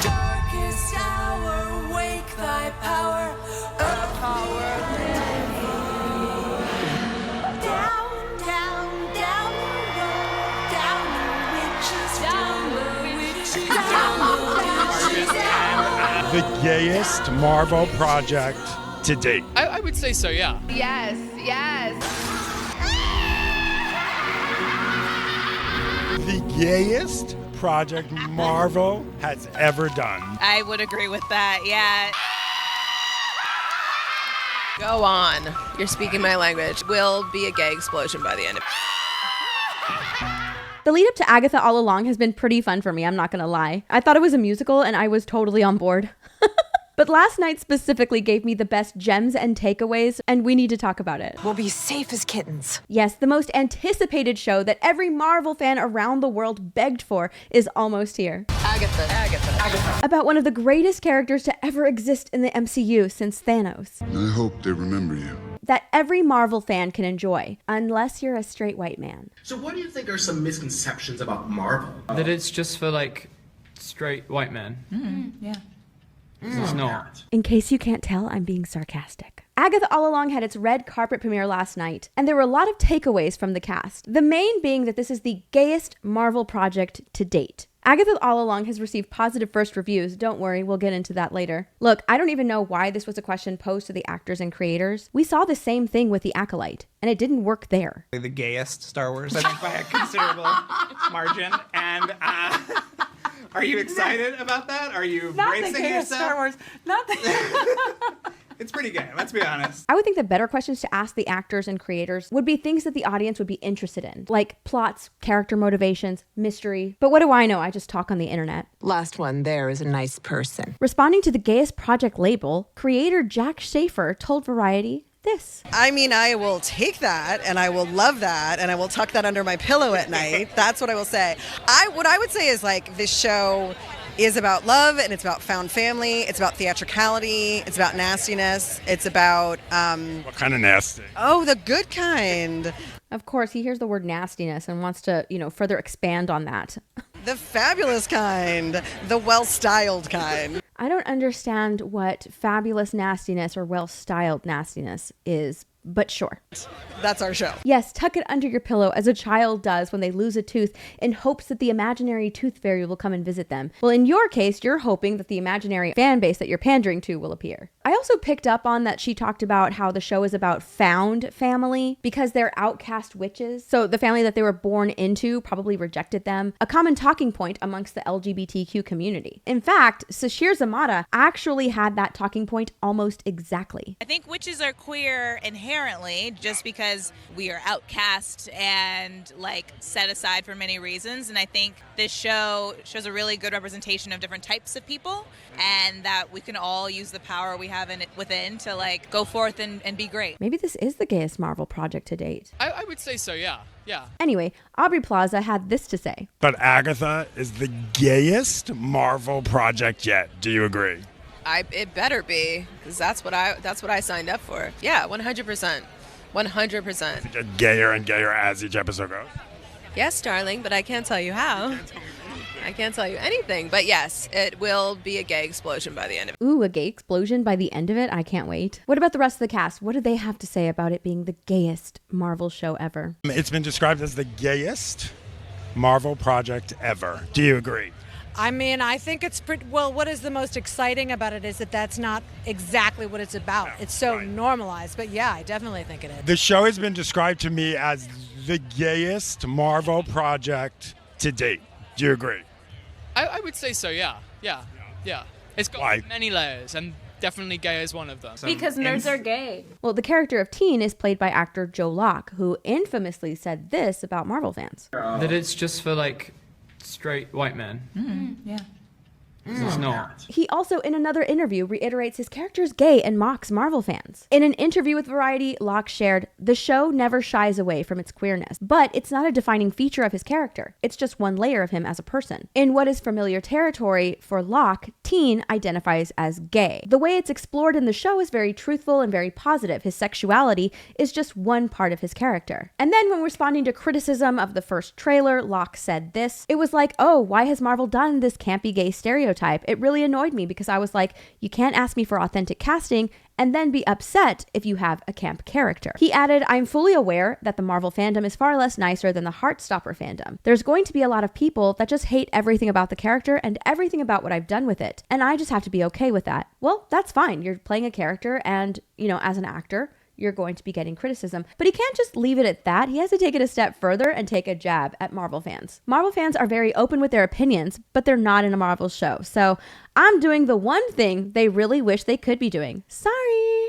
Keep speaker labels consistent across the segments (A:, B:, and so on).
A: Darkest hour, wake thy power. Down, down, down the road, down the witches, down the witches, down the witches.
B: The gayest Marvel project to date.
C: I would say so, yeah.
D: Yes, yes.
B: The gayest project Marvel has ever done.
E: I would agree with that, yeah.
D: Go on. You're speaking my language. Will be a gay explosion by the end of it.
F: The lead up to Agatha All Along has been pretty fun for me, I'm not gonna lie. I thought it was a musical and I was totally on board. But last night specifically gave me the best gems and takeaways, and we need to talk about it.
G: We'll be safe as kittens.
F: Yes, the most anticipated show that every Marvel fan around the world begged for is almost here.
D: Agatha.
F: About one of the greatest characters to ever exist in the MCU since Thanos.
H: I hope they remember you.
F: That every Marvel fan can enjoy, unless you're a straight white man.
I: So what do you think are some misconceptions about Marvel?
C: That it's just for, like, straight white men.
G: Yeah.
C: It's not.
F: In case you can't tell, I'm being sarcastic. Agatha All Along had its red carpet premiere last night, and there were a lot of takeaways from the cast. The main being that this is the gayest Marvel project to date. Agatha All Along has received positive first reviews. Don't worry, we'll get into that later. Look, I don't even know why this was a question posed to the actors and creators. We saw the same thing with The Acolyte, and it didn't work there.
J: The gayest Star Wars, I think, by a considerable margin. And are you excited about that? Are you bracing yourself?
G: Star Wars. Not the
J: It's pretty gay, let's be honest.
F: I would think that better questions to ask the actors and creators would be things that the audience would be interested in, like plots, character motivations, mystery. But what do I know? I just talk on the internet.
G: Last one there is a nice person.
F: Responding to the gayest project label, creator Jack Schaefer told Variety this.
E: I mean, I will take that, and I will love that, and I will tuck that under my pillow at night. That's what I will say. What I would say is, like, this show is about love, and it's about found family, it's about theatricality, it's about nastiness, it's about
B: What kind of nasty?
E: the good kind.
F: Of course, he hears the word nastiness and wants to, further expand on that.
E: The fabulous kind, the well-styled kind.
F: I don't understand what fabulous nastiness or well-styled nastiness is, but sure.
E: That's our show.
F: Yes, tuck it under your pillow as a child does when they lose a tooth in hopes that the imaginary tooth fairy will come and visit them. Well, in your case, you're hoping that the imaginary fan base that you're pandering to will appear. I also picked up on that she talked about how the show is about found family because they're outcast witches. So the family that they were born into probably rejected them, a common talking point amongst the LGBTQ community. In fact, Sashir Zamata actually had that talking point almost exactly.
E: I think witches are queer inherently just because we are outcast and like set aside for many reasons, and I think this show shows a really good representation of different types of people and that we can all use the power we have within to like go forth and be great.
F: Maybe this is the gayest Marvel project to date.
C: I would say so, yeah. Yeah.
F: Anyway, Aubrey Plaza had this to say.
B: But Agatha is the gayest Marvel project yet. Do you agree?
D: It better be, because that's what I signed up for. Yeah, 100%. 100%.
B: It gets gayer and gayer as each episode goes.
D: Yes, darling, but I can't tell you how. I can't tell you anything. But yes, it will be a gay explosion by the end of it.
F: Ooh, a gay explosion by the end of it? I can't wait. What about the rest of the cast? What do they have to say about it being the gayest Marvel show ever?
B: It's been described as the gayest Marvel project ever. Do you agree?
G: I mean, I think it's pretty, well, what is the most exciting about it is that that's not exactly what it's about. It's so normalized, but yeah, I definitely think it is.
B: The show has been described to me as the gayest Marvel project to date. Do you agree?
C: I would say so, yeah. Yeah. It's got many layers, and definitely gay is one of them.
K: Because nerds are gay.
F: Well, the character of Teen is played by actor Joe Locke, who infamously said this about Marvel fans.
C: That it's just for, like, straight white men.
G: Yeah.
C: It's not.
F: He also, in another interview, reiterates his character is gay and mocks Marvel fans. In an interview with Variety, Locke shared, "The show never shies away from its queerness, but it's not a defining feature of his character. It's just one layer of him as a person." In what is familiar territory for Locke, Teen identifies as gay. The way it's explored in the show is very truthful and very positive. His sexuality is just one part of his character. And then when responding to criticism of the first trailer, Locke said this, "It was like, oh, why has Marvel done this campy gay stereotype? stereotype, it really annoyed me because I was like, you can't ask me for authentic casting and then be upset if you have a camp character. He added, I'm fully aware that the Marvel fandom is far less nicer than the Heartstopper fandom. There's going to be a lot of people that just hate everything about the character and everything about what I've done with it. And I just have to be okay with that. Well, that's fine. You're playing a character and, as an actor, you're going to be getting criticism. But he can't just leave it at that. He has to take it a step further and take a jab at Marvel fans. Marvel fans are very open with their opinions, but they're not in a Marvel show. So I'm doing the one thing they really wish they could be doing. Sorry.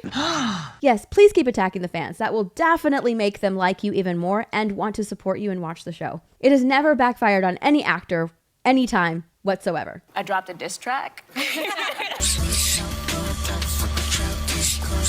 F: Yes, please keep attacking the fans. That will definitely make them like you even more and want to support you and watch the show. It has never backfired on any actor, anytime whatsoever.
H: I dropped a diss track.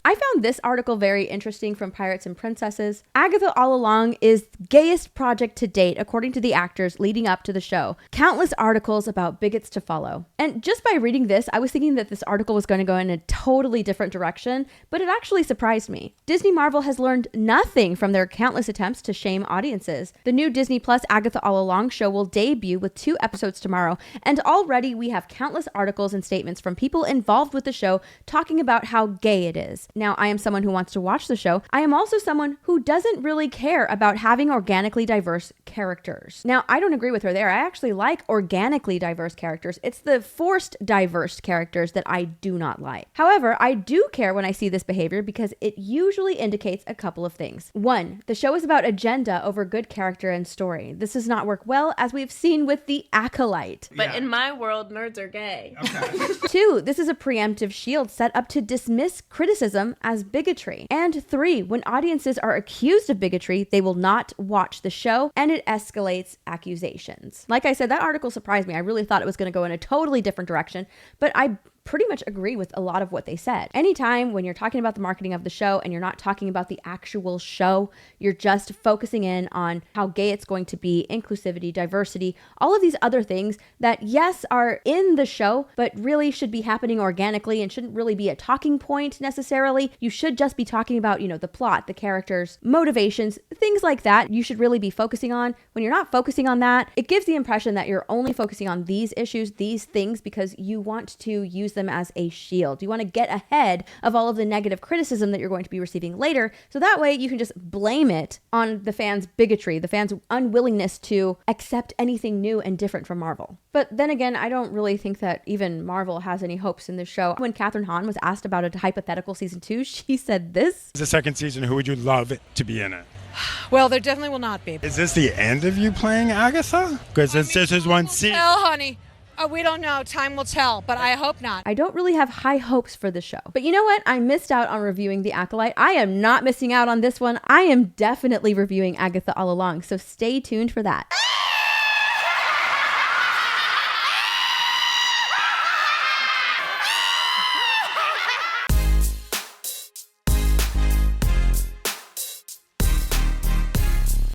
F: I found this article very interesting from Pirates and Princesses. Agatha All Along is gayest project to date, according to the actors leading up to the show. Countless articles about bigots to follow. And just by reading this, I was thinking that this article was going to go in a totally different direction, but it actually surprised me. Disney Marvel has learned nothing from their countless attempts to shame audiences. The new Disney Plus Agatha All Along show will debut with 2 episodes tomorrow, and already we have countless articles and statements from people involved with the show talking about how gay it is. Now, I am someone who wants to watch the show. I am also someone who doesn't really care about having organically diverse characters. Now, I don't agree with her there. I actually like organically diverse characters. It's the forced diverse characters that I do not like. However, I do care when I see this behavior because it usually indicates a couple of things. 1, the show is about agenda over good character and story. This does not work well, as we've seen with The Acolyte.
H: But in my world, nerds are gay.
J: Okay.
F: 2, this is a preemptive shield set up to dismiss criticism as bigotry. And 3, when audiences are accused of bigotry, they will not watch the show, and it escalates accusations. Like I said, that article surprised me. I really thought it was going to go in a totally different direction, but I pretty much agree with a lot of what they said. Anytime when you're talking about the marketing of the show and you're not talking about the actual show, you're just focusing in on how gay it's going to be, inclusivity, diversity, all of these other things that, yes, are in the show, but really should be happening organically and shouldn't really be a talking point necessarily. You should just be talking about, the plot, the characters, motivations, things like that. You should really be focusing on. When you're not focusing on that, it gives the impression that you're only focusing on these issues, these things, because you want to use them as a shield. You want to get ahead of all of the negative criticism that you're going to be receiving later, so that way you can just blame it on the fans' bigotry, the fans' unwillingness to accept anything new and different from Marvel. But then again, I don't really think that even Marvel has any hopes in this show. When Kathryn Hahn was asked about a hypothetical season 2, she said this.
B: The second season, who would you love to be in it?
G: Well, there definitely will not be.
B: Is this the end of you playing Agatha? Because this is one season.
G: Tell, honey. We don't know. Time will tell, but I hope not.
F: I don't really have high hopes for the show. But you know what? I missed out on reviewing The Acolyte. I am not missing out on this one. I am definitely reviewing Agatha All Along, so stay tuned for that.